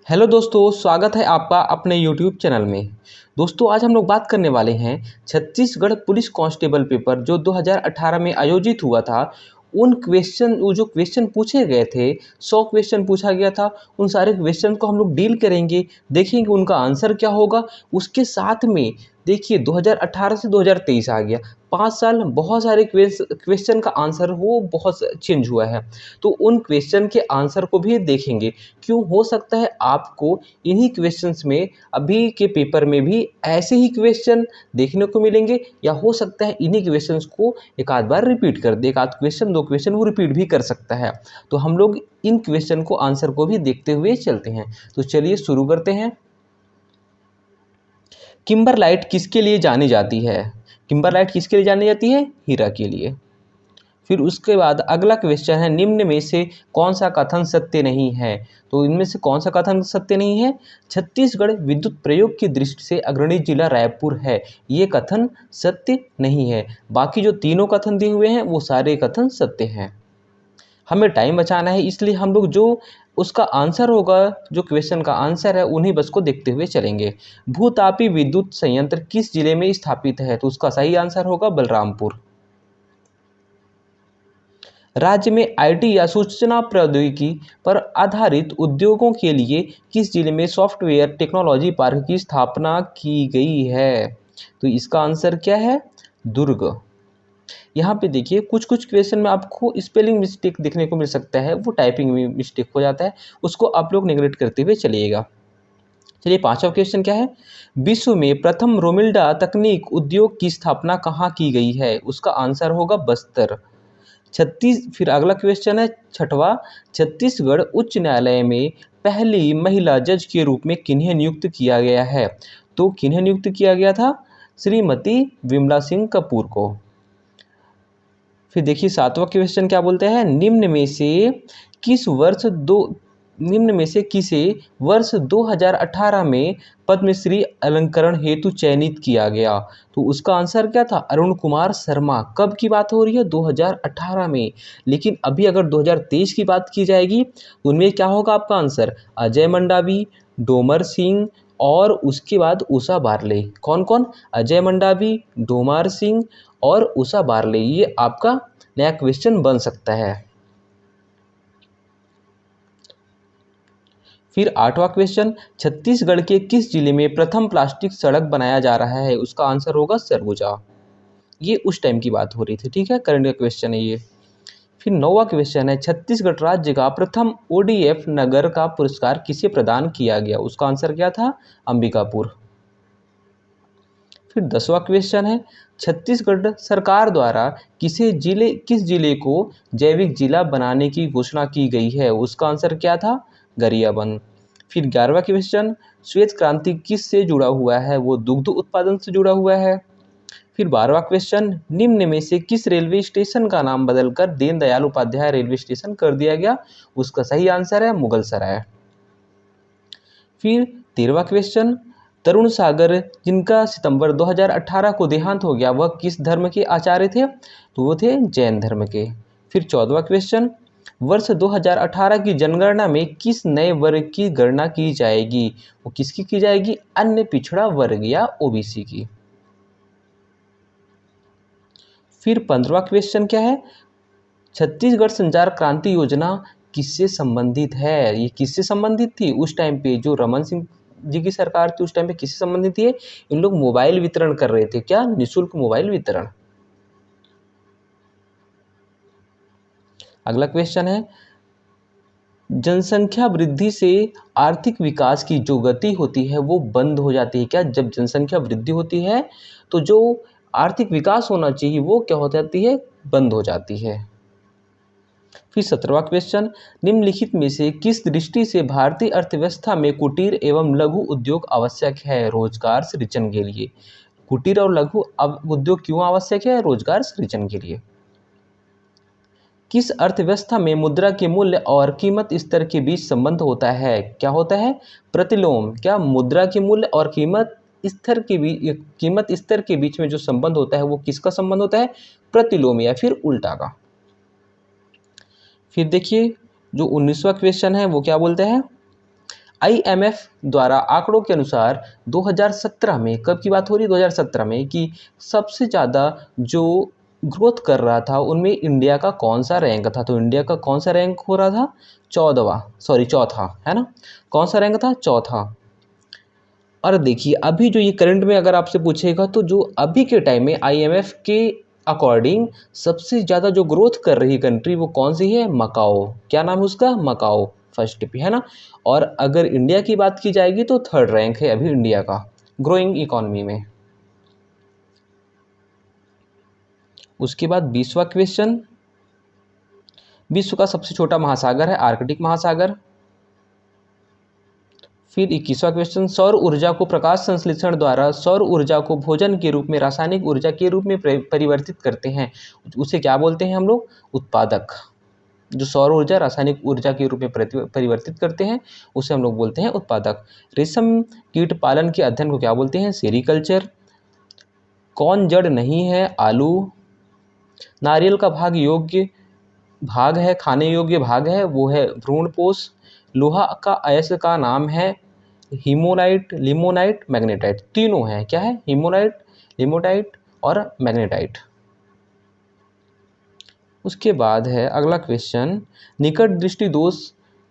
Hello दोस्तों, स्वागत है आपका अपने यूट्यूब चैनल में। दोस्तों, आज हम लोग बात करने वाले हैं छत्तीसगढ़ पुलिस कांस्टेबल पेपर जो 2018 में आयोजित हुआ था। वो जो क्वेश्चन पूछे गए थे, 100 क्वेश्चन पूछा गया था। उन सारे क्वेश्चन को हम लोग डील करेंगे, देखेंगे उनका आंसर क्या होगा। उसके साथ में देखिए 2018 से 2023 आ गया, 5 साल बहुत सारे क्वेश्चन का आंसर वो बहुत चेंज हुआ है। तो उन क्वेश्चन के आंसर को भी देखेंगे। क्यों हो सकता है आपको इन्हीं क्वेश्चंस में अभी के पेपर में भी ऐसे ही क्वेश्चन देखने को मिलेंगे, या हो सकता है इन्हीं क्वेश्चंस को एक आध बार रिपीट कर दे, एक आध क्वेश्चन दो क्वेश्चन वो रिपीट भी कर सकता है। तो हम लोग इन क्वेश्चन को आंसर को भी देखते हुए चलते हैं। तो चलिए शुरू करते हैं। किम्बरलाइट किसके लिए जानी जाती है? किम्बरलाइट किसके लिए जानी जाती है? हीरा के लिए। फिर उसके बाद अगला क्वेश्चन है, निम्न में से कौन सा कथन सत्य नहीं है? तो इनमें से कौन सा कथन सत्य नहीं है? छत्तीसगढ़ विद्युत प्रयोग की दृष्टि से अग्रणी जिला रायपुर है, ये कथन सत्य नहीं है। बाकी जो तीनों कथन दिए हुए हैं वो सारे कथन सत्य हैं। हमें टाइम बचाना है, इसलिए हम लोग जो उसका आंसर होगा, जो क्वेश्चन का आंसर है, उन्हीं बस को देखते हुए चलेंगे। भूतापी विद्युत संयंत्र किस जिले में स्थापित है? तो उसका सही आंसर होगा बलरामपुर। राज्य में आईटी या सूचना प्रौद्योगिकी पर आधारित उद्योगों के लिए किस जिले में सॉफ्टवेयर टेक्नोलॉजी पार्क की स्थापना की गई है? तो इसका आंसर क्या है? दुर्ग। यहाँ पे देखिए कुछ कुछ क्वेश्चन में आपको स्पेलिंग मिस्टेक देखने को मिल सकता है, वो टाइपिंग में मिस्टेक हो जाता है, उसको आप लोग नेग्लेक्ट करते हुए चलिएगा। चलिए पांचवा क्वेश्चन क्या है? विश्व में प्रथम रोमिल्डा तकनीक उद्योग की स्थापना कहाँ की गई है? उसका आंसर होगा बस्तर। फिर अगला क्वेश्चन है छठवा, छत्तीसगढ़ उच्च न्यायालय में पहली महिला जज के रूप में किन्हें नियुक्त किया गया है? तो किन्हें नियुक्त किया गया था? श्रीमती विमला सिंह कपूर को। फिर देखिए सातवां क्वेश्चन क्या बोलते हैं, निम्न में से किसे वर्ष 2018 में पद्मश्री अलंकरण हेतु चयनित किया गया? तो उसका आंसर क्या था? अरुण कुमार शर्मा। कब की बात हो रही है? 2018 में। लेकिन अभी अगर 2023 की बात की जाएगी तो उनमें क्या होगा आपका आंसर? अजय मंडावी, डोमर सिंह और उसके बाद उषा बारले। कौन कौन? अजय मंडावी, डोमर सिंह और उषा बारले। ये आपका नया क्वेश्चन बन सकता है। फिर आठवां क्वेश्चन, छत्तीसगढ़ के किस जिले में प्रथम प्लास्टिक सड़क बनाया जा रहा है? उसका आंसर होगा सरगुजा। ये उस टाइम की बात हो रही थी, ठीक है, करंट का क्वेश्चन है ये। फिर नौवां क्वेश्चन है, छत्तीसगढ़ राज्य का प्रथम ओडीएफ नगर का पुरस्कार किसे प्रदान किया गया? उसका आंसर क्या था? अंबिकापुर। फिर 10वां क्वेश्चन है, छत्तीसगढ़ सरकार द्वारा किस जिले को जैविक जिला बनाने की घोषणा की गई है? उसका आंसर क्या था? गरियाबंद। फिर 11वां क्वेश्चन, श्वेत क्रांति किस से जुड़ा हुआ है? वो दुग्ध उत्पादन से जुड़ा हुआ है। फिर 12वां क्वेश्चन, निम्न में से किस रेलवे स्टेशन का नाम बदलकर दीनदयाल उपाध्याय रेलवे स्टेशन कर दिया गया? उसका सही आंसर है मुगलसराय। फिर 13वां क्वेश्चन, तरुण सागर जिनका सितंबर 2018 को देहांत हो गया, वह किस धर्म के आचार्य थे? तो वो थे जैन धर्म के। फिर 14वां क्वेश्चन, वर्ष 2018 की जनगणना में किस नए वर्ग की गणना की जाएगी? वो किसकी की जाएगी? अन्य पिछड़ा वर्ग या ओबीसी की। फिर 15वां क्वेश्चन क्या है, छत्तीसगढ़ संचार क्रांति योजना किससे संबंधित है? ये किससे संबंधित थी? उस टाइम पे जो रमन सिंह जी की सरकार थी, उस टाइम पे किससे संबंधित थी? इन लोग मोबाइल वितरण कर रहे थे। क्या? निःशुल्क मोबाइल वितरण। अगला क्वेश्चन है, जनसंख्या वृद्धि से आर्थिक विकास की जो गति होती है वो बंद हो जाती है क्या? जब जनसंख्या वृद्धि होती है तो जो आर्थिक विकास होना चाहिए वो क्या हो जाती है? बंद हो जाती है। फिर 17वां क्वेश्चन, निम्नलिखित में से किस दृष्टि से भारतीय अर्थव्यवस्था में कुटीर एवं लघु उद्योग आवश्यक है रोजगार सृजन के लिए? कुटीर और लघु उद्योग क्यों आवश्यक है? रोजगार सृजन के लिए। किस अर्थव्यवस्था में मुद्रा के मूल्य और कीमत स्तर के बीच संबंध होता है? क्या होता है? प्रतिलोम। क्या? मुद्रा के मूल्य और कीमत स्तर के बीच में जो संबंध होता है वो किसका संबंध होता है? प्रतिलोम या फिर उल्टा का। फिर देखिए जो 19वां क्वेश्चन है वो क्या बोलते हैं, IMF द्वारा आंकड़ों के अनुसार 2017 में, कब की बात हो रही है, 2017 में, कि सबसे ज़्यादा जो ग्रोथ कर रहा था उनमें इंडिया का कौन सा रैंक था। तो इंडिया का कौन सा रैंक हो रहा था, चौथा, है ना। कौन सा रैंक था, चौथा। और देखिए अभी जो ये करंट में अगर आपसे पूछेगा तो जो अभी के टाइम में IMF के अकॉर्डिंग सबसे ज़्यादा जो ग्रोथ कर रही कंट्री वो कौन सी है, मकाओ। क्या नाम है उसका, मकाओ, फर्स्ट पे, है ना। और अगर इंडिया की बात की जाएगी तो थर्ड रैंक है अभी इंडिया का ग्रोइंग इकोनॉमी में। उसके बाद 20वां क्वेश्चन, विश्व का सबसे छोटा महासागर है आर्कटिक महासागर। फिर 21वां क्वेश्चन, सौर ऊर्जा को प्रकाश संश्लेषण द्वारा सौर ऊर्जा को भोजन के रूप में रासायनिक ऊर्जा के रूप में परिवर्तित करते हैं, उसे क्या बोलते हैं हम लोग, उत्पादक। जो सौर ऊर्जा रासायनिक ऊर्जा के रूप में परिवर्तित करते हैं उसे हम लोग बोलते हैं उत्पादक। रेशम कीट पालन के अध्ययन को क्या बोलते हैं, सेरीकल्चर। कौन जड़ नहीं है, आलू। नारियल का भाग है, खाने योग्य भाग है, वो है भ्रूणपोष। लोहा का अयस्क का नाम है हिमोनाइट, लिमोनाइट, मैग्नेटाइट, तीनों हैं, क्या है, हिमोनाइट, लिमोनाइट और मैग्नेटाइट। उसके बाद है अगला क्वेश्चन, निकट दृष्टि दोष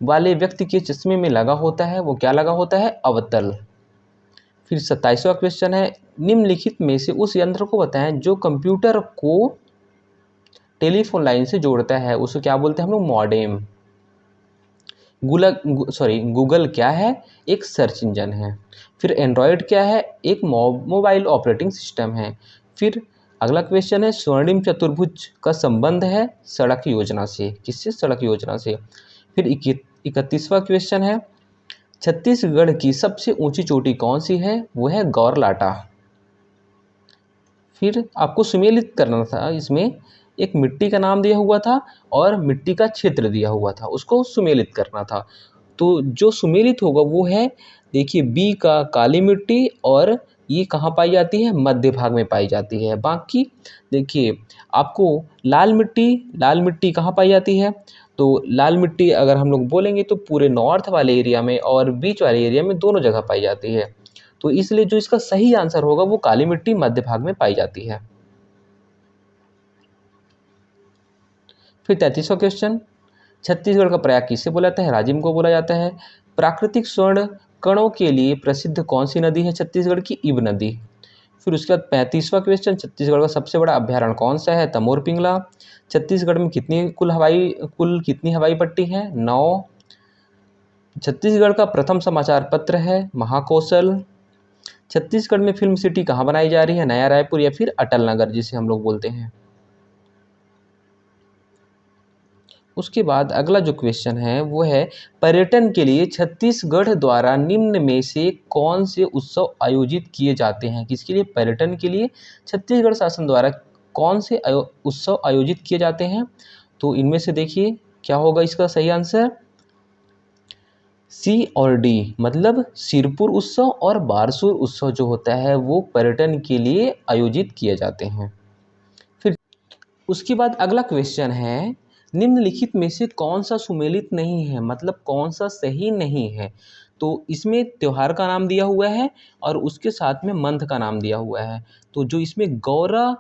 वाले व्यक्ति के चश्मे में लगा होता है, वो क्या लगा होता है, अवतल। फिर 27वां क्वेश्चन है, निम्नलिखित में से उस यंत्र को बताएं जो कंप्यूटर को टेलीफोन लाइन से जोड़ता है, उसे क्या बोलते हैं हम लोग, मॉडेम। गूगल क्या है, एक सर्च इंजन है। फिर एंड्रॉयड क्या है, एक मोबाइल ऑपरेटिंग सिस्टम है। फिर अगला क्वेश्चन है, स्वर्णिम चतुर्भुज का संबंध है सड़क योजना से, किससे, सड़क योजना से। फिर 31वां क्वेश्चन है, छत्तीसगढ़ की सबसे ऊंची चोटी कौन सी है, वो है गौरलाटा। फिर आपको सुमेलित करना था, इसमें एक मिट्टी का नाम दिया हुआ था और मिट्टी का क्षेत्र दिया हुआ था, उसको सुमेलित करना था। तो जो सुमेलित होगा वो है, देखिए बी का काली मिट्टी, और ये कहाँ पाई जाती है, मध्य भाग में पाई जाती है। बाकी देखिए आपको लाल मिट्टी कहाँ पाई जाती है, तो लाल मिट्टी अगर हम लोग बोलेंगे तो पूरे नॉर्थ वाले एरिया में और बीच वाले एरिया में, दोनों जगह पाई जाती है। तो इसलिए जो इसका सही आंसर होगा वो काली मिट्टी मध्य भाग में पाई जाती है। फिर 33वां क्वेश्चन, छत्तीसगढ़ का प्रयाग किसे बोला जाता है, राजिम को बोला जाता है। प्राकृतिक स्वर्ण कणों के लिए प्रसिद्ध कौन सी नदी है, छत्तीसगढ़ की इब नदी। फिर उसके बाद 35वां क्वेश्चन, छत्तीसगढ़ का सबसे बड़ा अभ्यारण्य कौन सा है, तमोर पिंगला। छत्तीसगढ़ में कुल कितनी हवाई पट्टी है, 9। छत्तीसगढ़ का प्रथम समाचार पत्र है महाकौशल। छत्तीसगढ़ में फिल्म सिटी कहाँ बनाई जा रही है, नया रायपुर या फिर अटल नगर जिसे हम लोग बोलते हैं। उसके बाद अगला जो क्वेश्चन है वो है, पर्यटन के लिए छत्तीसगढ़ द्वारा निम्न में से कौन से उत्सव आयोजित किए जाते हैं, किसके लिए, पर्यटन के लिए छत्तीसगढ़ शासन द्वारा कौन से उत्सव आयोजित किए जाते हैं। तो इनमें से देखिए क्या होगा इसका सही आंसर, सी और डी, मतलब सिरपुर उत्सव और बारसूर उत्सव जो होता है वो पर्यटन के लिए आयोजित किए जाते हैं। फिर उसके बाद अगला क्वेश्चन है, निम्नलिखित में से कौन सा सुमेलित नहीं है, मतलब कौन सा सही नहीं है। तो इसमें त्योहार का नाम दिया हुआ है और उसके साथ में मंथ का नाम दिया हुआ है। तो जो इसमें गौरा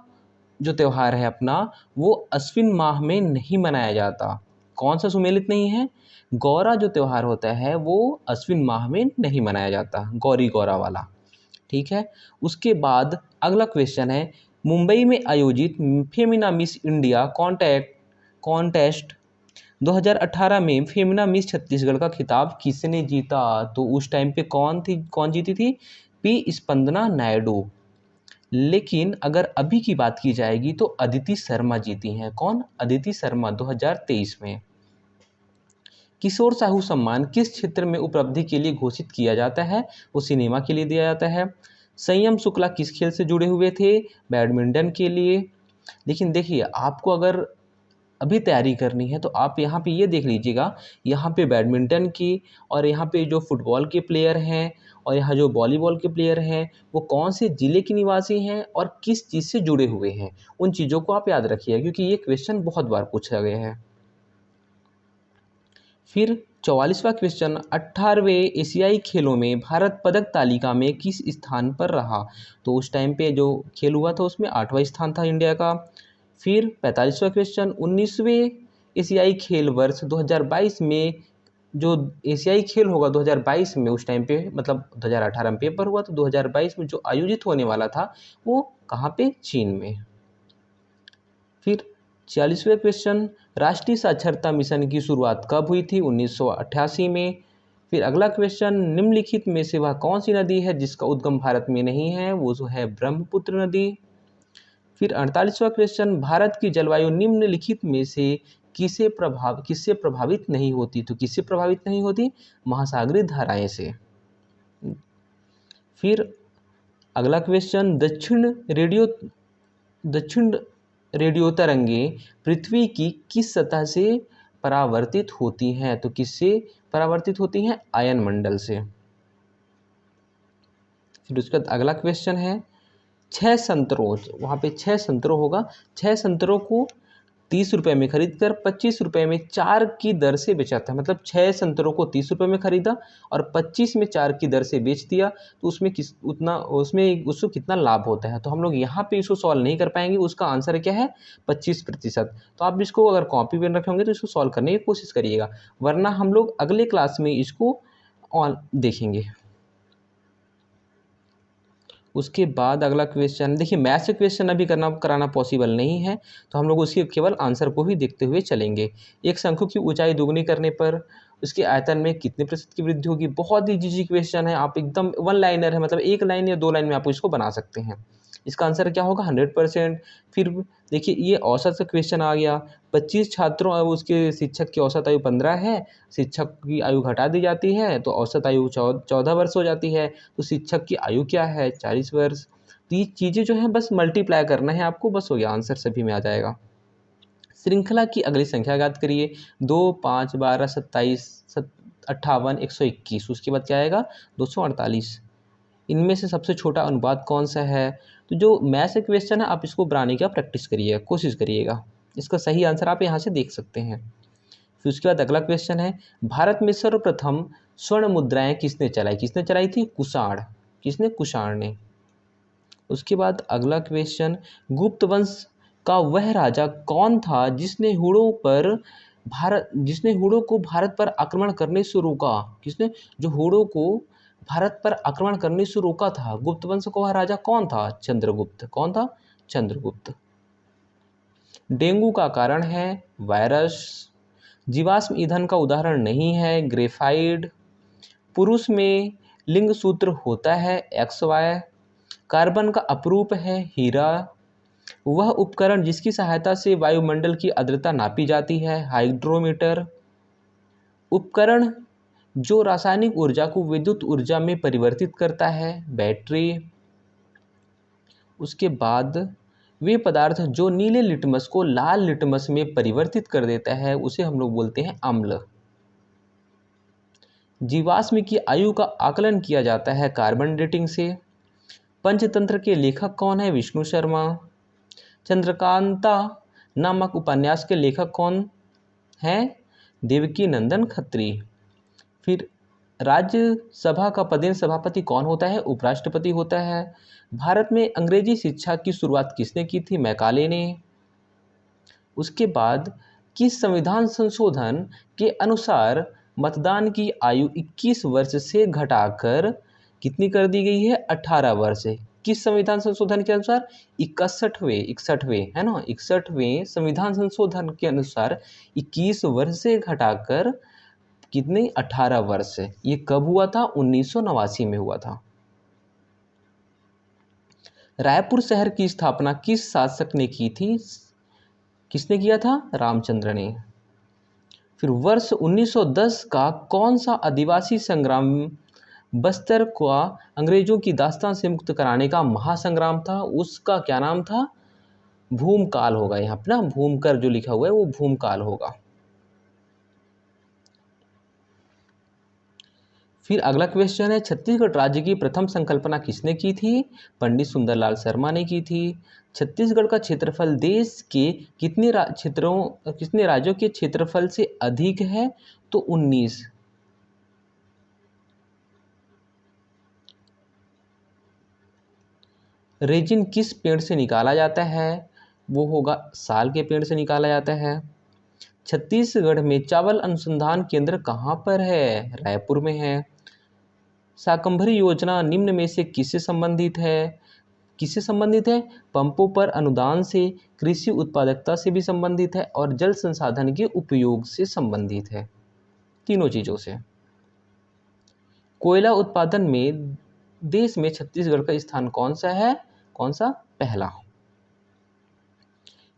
जो त्यौहार है अपना, वो अश्विन माह में नहीं मनाया जाता। कौन सा सुमेलित नहीं है, गौरा जो त्यौहार होता है वो अश्विन माह में नहीं मनाया जाता, गौरी गौरा वाला, ठीक है। उसके बाद अगला क्वेश्चन है, मुंबई में आयोजित फेमिना मिस इंडिया कॉन्टेस्ट 2018 में फेमिना मिस छत्तीसगढ़ का खिताब किसने जीता। तो उस टाइम पे कौन जीती थी, पी स्पंदना नायडू। लेकिन अगर अभी की बात की जाएगी तो अदिति शर्मा जीती हैं। कौन, अदिति शर्मा, 2023 में। किशोर साहू सम्मान किस क्षेत्र में उपलब्धि के लिए घोषित किया जाता है, वो सिनेमा के लिए दिया जाता है। संयम शुक्ला किस खेल से जुड़े हुए थे, बैडमिंटन के लिए। लेकिन देखिए आपको अगर अभी तैयारी करनी है तो आप यहाँ पे ये देख लीजिएगा, यहाँ पे बैडमिंटन की और यहाँ पे जो फुटबॉल के प्लेयर हैं और यहाँ जो वॉलीबॉल के प्लेयर हैं वो कौन से ज़िले के निवासी हैं और किस चीज़ से जुड़े हुए हैं, उन चीज़ों को आप याद रखिए क्योंकि ये क्वेश्चन बहुत बार पूछा गया है। फिर 44वां क्वेश्चन, 18वें एशियाई खेलों में भारत पदक तालिका में किस स्थान पर रहा? तो उस टाइम पे जो खेल हुआ था उसमें 8वां स्थान था इंडिया का। फिर 45वां क्वेश्चन, 19वें एशियाई खेल वर्ष 2022 में जो एशियाई खेल होगा 2022 में, उस टाइम पे मतलब 2018 में पेपर हुआ, तो 2022 में जो आयोजित होने वाला था वो कहाँ पे? चीन में। फिर 46वें क्वेश्चन, राष्ट्रीय साक्षरता मिशन की शुरुआत कब हुई थी? 1988 में। फिर अगला क्वेश्चन, निम्नलिखित में से वह कौन सी नदी है जिसका उद्गम भारत में नहीं है? वो जो है ब्रह्मपुत्र नदी। फिर 48वां क्वेश्चन, भारत की जलवायु निम्नलिखित में से किससे प्रभावित नहीं होती? तो किससे प्रभावित नहीं होती? महासागरीय धाराएं से। फिर अगला क्वेश्चन, दक्षिण रेडियो तरंगें पृथ्वी की किस सतह से परावर्तित होती हैं? तो किससे परावर्तित होती हैं? आयन मंडल से। फिर उसके बाद अगला क्वेश्चन है, 6 संतरों, वहाँ पे 6 संतरों होगा, 6 संतरों को 30 रुपये में खरीद कर 25 रुपये में 4 की दर से बेचा था। मतलब 6 संतरों को 30 रुपये में खरीदा और 25 में 4 की दर से बेच दिया, तो उसको कितना लाभ होता है? तो हम लोग यहाँ पे इसको सॉल्व नहीं कर पाएंगे, उसका आंसर क्या है? 25%। तो आप इसको अगर कॉपी पेन रखे होंगे तो इसको सॉल्व करने की कोशिश करिएगा, वरना हम लोग अगले क्लास में इसको ऑन देखेंगे। उसके बाद अगला क्वेश्चन, देखिए मैथ्स से क्वेश्चन अभी कराना पॉसिबल नहीं है, तो हम लोग उसके केवल आंसर को ही देखते हुए चलेंगे। एक शंकु की ऊंचाई दोगुनी करने पर उसके आयतन में कितने प्रतिशत की वृद्धि होगी? बहुत ही इजी क्वेश्चन है, आप एकदम वन लाइनर है, मतलब 1 लाइन या 2 लाइन में आप इसको बना सकते हैं। इसका आंसर क्या होगा? 100%। फिर देखिए ये औसत से क्वेश्चन आ गया, 25 छात्रों और उसके शिक्षक की औसत आयु 15 है, शिक्षक की आयु घटा दी जाती है तो औसत आयु 14 वर्ष हो जाती है, तो शिक्षक की आयु क्या है? 40 वर्ष। तो ये चीज़ें जो हैं बस मल्टीप्लाई करना है आपको, बस हो गया, आंसर सभी में आ जाएगा। श्रृंखला की अगली संख्या ज्ञात करिए। 2, 5, 12, 27, 58, 121। उसके बाद क्या आएगा? 248। इनमें से सबसे छोटा अनुपात कौन सा है? तो जो मैथ से क्वेश्चन है आप इसको बनाने का प्रैक्टिस करिएगा, कोशिश करिएगा। इसका सही आंसर आप यहाँ से देख सकते हैं। फिर उसके बाद अगला क्वेश्चन है, भारत में सर्वप्रथम स्वर्ण मुद्राएं किसने चलाई? किसने चलाई थी? कुषाण। किसने? कुषाण ने। उसके बाद अगला क्वेश्चन, गुप्त वंश का वह राजा कौन था जिसने हुड़ों को भारत पर आक्रमण करने से रोका? किसने? जो हुड़ों को भारत पर आक्रमण करने से रोका था, गुप्त वंश का वह राजा कौन था? चंद्रगुप्त। कौन था? चंद्रगुप्त। डेंगू का कारण है वायरस। जीवाश्म ईंधन का उदाहरण नहीं है ग्रेफाइड। पुरुष में लिंग सूत्र होता है XY। कार्बन का अपरूप है हीरा। वह उपकरण जिसकी सहायता से वायुमंडल की आर्द्रता नापी जाती है हाइड्रोमीटर। उपकरण जो रासायनिक ऊर्जा को विद्युत ऊर्जा में परिवर्तित करता है बैटरी। उसके बाद वे पदार्थ जो नीले लिटमस को लाल लिटमस में परिवर्तित कर देता है उसे हम लोग बोलते हैं अम्ल। जीवाश्म की आयु का आकलन किया जाता है कार्बन डेटिंग से। पंचतंत्र के लेखक कौन है? विष्णु शर्मा। चंद्रकांता नामक उपन्यास के लेखक कौन हैं? देवकी नंदन खत्री। फिर राज्यसभा का पदेन सभापति कौन होता है? उपराष्ट्रपति होता है। भारत में अंग्रेजी शिक्षा की शुरुआत किसने की थी? मैकाले ने। उसके बाद किस संविधान संशोधन के अनुसार मतदान की आयु 21 वर्ष से घटाकर कितनी कर दी गई है? 18 वर्ष। किस संविधान संशोधन के अनुसार? 61वें है ना, 61वें संविधान संशोधन के अनुसार 21 वर्ष से घटाकर कितने? 18 वर्ष। ये कब हुआ था? 1989 में हुआ था। रायपुर शहर की स्थापना किस शासक ने की थी? किसने किया था? रामचंद्र ने। फिर वर्ष 1910 का कौन सा आदिवासी संग्राम बस्तर को अंग्रेजों की दास्तान से मुक्त कराने का महासंग्राम था? उसका क्या नाम था? भूमकाल होगा यहाँ पे ना, भूमकर जो लिखा हुआ है वो भूमकाल होगा। फिर अगला क्वेश्चन है, छत्तीसगढ़ राज्य की प्रथम संकल्पना किसने की थी? पंडित सुंदरलाल शर्मा ने की थी। छत्तीसगढ़ का क्षेत्रफल देश के कितने राज्यों के क्षेत्रफल से अधिक है? तो 19। रेजिन किस पेड़ से निकाला जाता है? वो होगा साल के पेड़ से निकाला जाता है। छत्तीसगढ़ में चावल अनुसंधान केंद्र कहाँ पर है? रायपुर में है। शाकंभरी योजना निम्न में से किससे संबंधित है? किससे संबंधित है? पंपों पर अनुदान से, कृषि उत्पादकता से भी संबंधित है और जल संसाधन के उपयोग से संबंधित है। तीनों चीज़ों से। कोयला उत्पादन में देश में छत्तीसगढ़ का स्थान कौन सा है? कौन सा? पहला।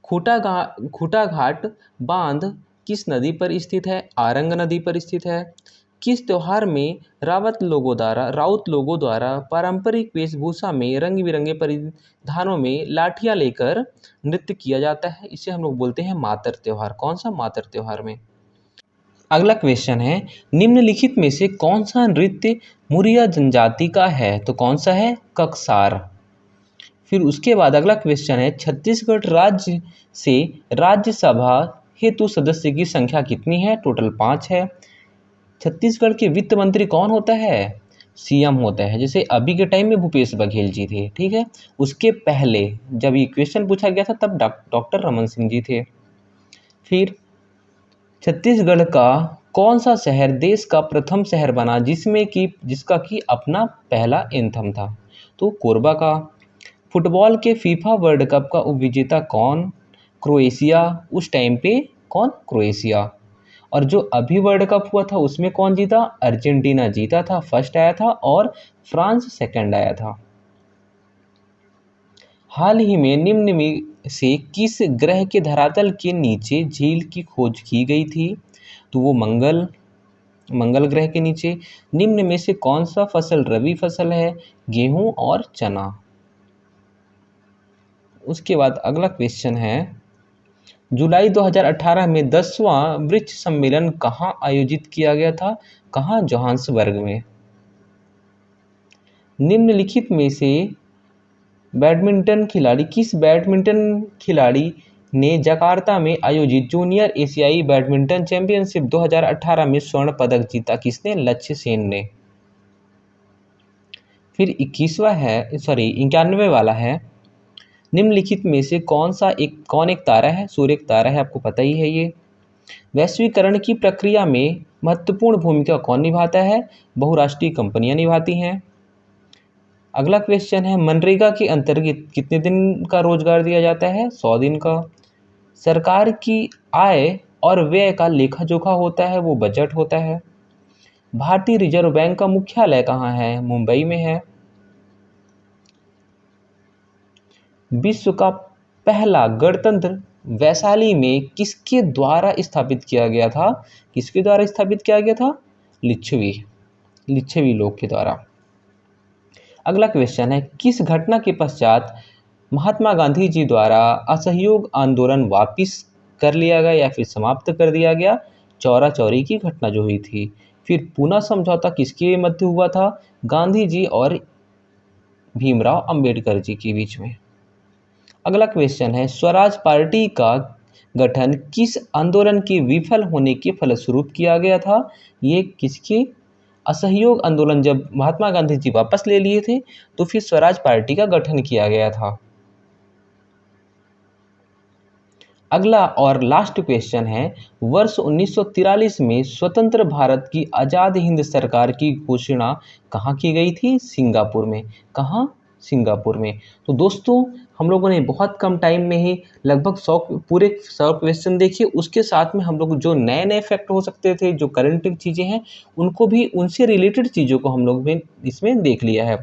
खूटा घाट बांध किस नदी पर स्थित है? आरंग नदी पर स्थित है। किस त्योहार में राउत लोगों द्वारा पारंपरिक वेशभूषा में रंग बिरंगे परिधानों में लाठियां लेकर नृत्य किया जाता है? इसे हम लोग बोलते हैं मातर त्योहार। कौन सा? मातर त्योहार में। अगला क्वेश्चन है, निम्नलिखित में से कौन सा नृत्य मुरिया जनजाति का है? तो कौन सा है? ककसार। फिर उसके बाद अगला क्वेश्चन है, छत्तीसगढ़ राज्य से राज्यसभा हेतु सदस्य की संख्या कितनी है? टोटल 5 है। छत्तीसगढ़ के वित्त मंत्री कौन होता है? सीएम होता है। जैसे अभी के टाइम में भूपेश बघेल जी थे, ठीक है। उसके पहले जब ये क्वेश्चन पूछा गया था तब डॉक्टर रमन सिंह जी थे। फिर छत्तीसगढ़ का कौन सा शहर देश का प्रथम शहर बना जिसका कि अपना पहला एंथम था? तो कोरबा का। फुटबॉल के फीफा वर्ल्ड कप का उपविजेता कौन? क्रोएशिया। उस टाइम पे कौन? क्रोएशिया। और जो अभी वर्ल्ड कप हुआ था उसमें कौन जीता? अर्जेंटीना जीता था, फर्स्ट आया था, और फ्रांस सेकंड आया था। हाल ही में निम्न में से किस ग्रह के धरातल के नीचे झील की खोज की गई थी? तो वो मंगल ग्रह के नीचे। निम्न में से कौन सा फसल रबी फसल है? गेहूं और चना। उसके बाद अगला क्वेश्चन है, जुलाई 2018 में 10वां वृक्ष सम्मेलन कहाँ आयोजित किया गया था? कहाँ? जोहान्सबर्ग में। निम्नलिखित में से किस बैडमिंटन खिलाड़ी ने जकार्ता में आयोजित जूनियर एशियाई बैडमिंटन चैंपियनशिप 2018 में स्वर्ण पदक जीता? किसने? लक्ष्य सेन ने। फिर 91 वाला है, निम्नलिखित में से कौन एक तारा है? सूर्य एक तारा है, आपको पता ही है ये। वैश्वीकरण की प्रक्रिया में महत्वपूर्ण भूमिका कौन निभाता है? बहुराष्ट्रीय कंपनियां निभाती हैं। अगला क्वेश्चन है, मनरेगा के अंतर्गत कितने दिन का रोजगार दिया जाता है? 100 दिन का। सरकार की आय और व्यय का लेखा जोखा होता है, वो बजट होता है। भारतीय रिजर्व बैंक का मुख्यालय कहाँ है? मुंबई में है। विश्व का पहला गणतंत्र वैशाली में किसके द्वारा स्थापित किया गया था? किसके द्वारा स्थापित किया गया था? लिच्छवी लोग के द्वारा। अगला क्वेश्चन है, किस घटना के पश्चात महात्मा गांधी जी द्वारा असहयोग आंदोलन वापिस कर लिया गया या फिर समाप्त कर दिया गया? चौरा चौरी की घटना जो हुई थी। फिर पूना समझौता किसके मध्य हुआ था? गांधी जी और भीमराव अंबेडकर जी के बीच में। अगला क्वेश्चन है, स्वराज पार्टी का गठन किस आंदोलन के विफल होने के फलस्वरूप किया गया था? ये किसके? असहयोग आंदोलन। जब महात्मा गांधी जी वापस ले लिए थे तो फिर स्वराज पार्टी का गठन किया गया था। अगला और लास्ट क्वेश्चन है, वर्ष 1943 में स्वतंत्र भारत की आज़ाद हिंद सरकार की घोषणा कहाँ की गई थी? सिंगापुर में। कहाँ? सिंगापुर में। तो दोस्तों, हम लोगों ने बहुत कम टाइम में ही लगभग पूरे 100 क्वेश्चन देखे। उसके साथ में हम लोग जो नए नए फैक्ट हो सकते थे, जो करंट चीज़ें हैं, उनको भी, उनसे रिलेटेड चीज़ों को हम लोग ने इसमें देख लिया है।